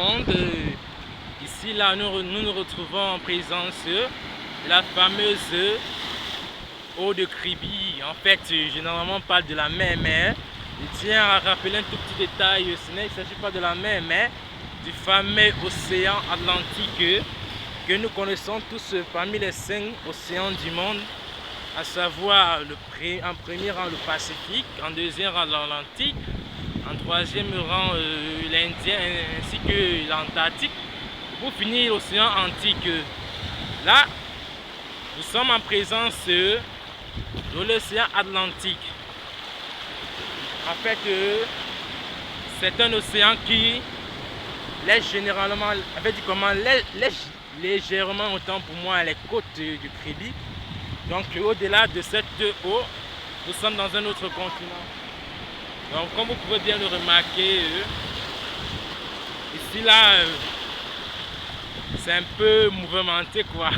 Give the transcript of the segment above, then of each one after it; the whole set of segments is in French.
monde. Ici, là, nous nous retrouvons en présence de la fameuse eau de Kribi. En fait, généralement, on parle de la mer. Je tiens à rappeler un tout petit détail. Il ne s'agit pas de la mer, mais du fameux océan Atlantique que nous connaissons tous parmi les 5 océans du monde, à savoir en premier rang le Pacifique, en deuxième rang l'Atlantique, en troisième rang l'Indien ainsi que l'Antarctique, pour finir l'océan Antique. Là, nous sommes en présence de l'océan Atlantique. En fait, c'est un océan qui laisse généralement, laisse légèrement autant pour moi les côtes du Kribi. Donc au-delà de cette eau, nous sommes dans un autre continent. Donc comme vous pouvez bien le remarquer, ici là, c'est un peu mouvementé quoi.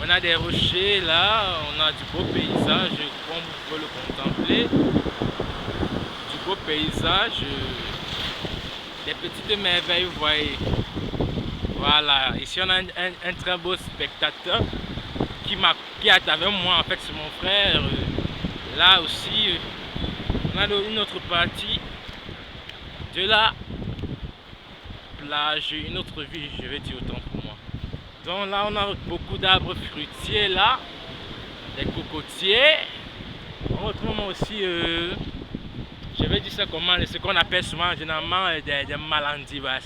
On a des rochers là, on a du beau paysage, comme vous pouvez le contempler. Du beau paysage, des petites merveilles, vous voyez. Voilà, ici on a un très beau spectateur qui est avec moi, en fait c'est mon frère. Là aussi, on a une autre partie de la plage, une autre ville, je vais dire autant pour moi. Donc là on a beaucoup d'arbres fruitiers là, des cocotiers. On retrouve aussi, je vais dire ça comment, ce qu'on appelle souvent généralement des malandis. Voilà,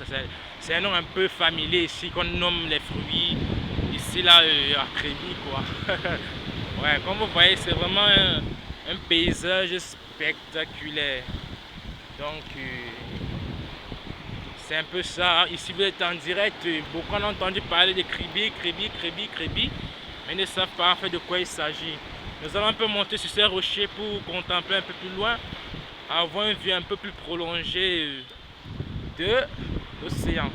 c'est un nom un peu familier ici qu'on nomme les fruits. Ici là à Kribi quoi. Ouais, comme vous voyez, c'est vraiment un paysage spectaculaire. Donc c'est un peu ça. Ici vous êtes en direct. Beaucoup ont entendu parler de Kribi, mais ne savent pas en fait de quoi il s'agit. Nous allons un peu monter sur ces rochers pour contempler un peu plus loin, avoir une vue un peu plus prolongée de l'océan.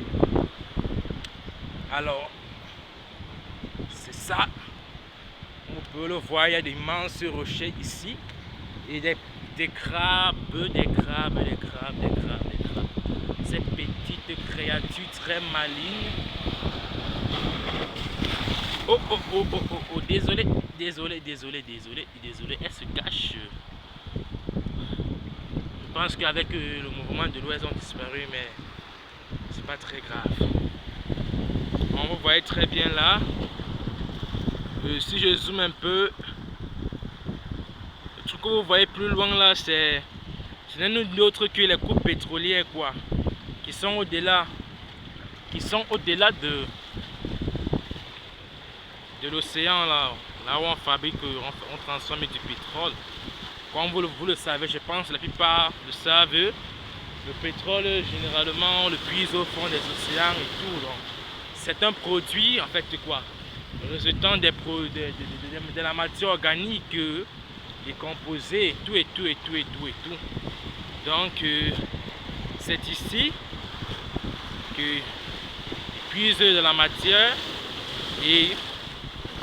Alors, c'est ça. On peut le voir, il y a d'immenses rochers ici. Et des crabes. Ces petites créatures très malignes. Oh, désolé, elle se cache. Je pense qu'avec le mouvement de l'eau, elles ont disparu, mais c'est pas très grave. On vous voyez très bien là. Si je zoome un peu, le truc que vous voyez plus loin là, c'est rien d'autre que les coupes pétrolières quoi, qui sont au-delà de l'océan là où on fabrique, on transforme du pétrole. Comme vous le savez, je pense la plupart le savent, le pétrole généralement on le puise au fond des océans et tout. Donc c'est un produit en fait quoi, résultant de la matière organique décomposée et tout. Donc c'est ici que puise de la matière et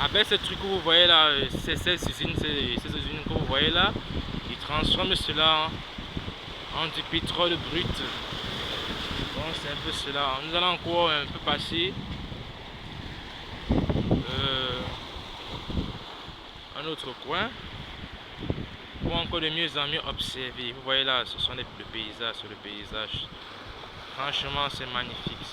avec ce truc que vous voyez là, ces usines que vous voyez là, ils transforment cela en du pétrole brut. Donc c'est un peu cela. Nous allons encore un peu passer un autre coin pour encore de mieux en mieux observer. Vous voyez là, ce sont le paysage. Franchement, c'est magnifique,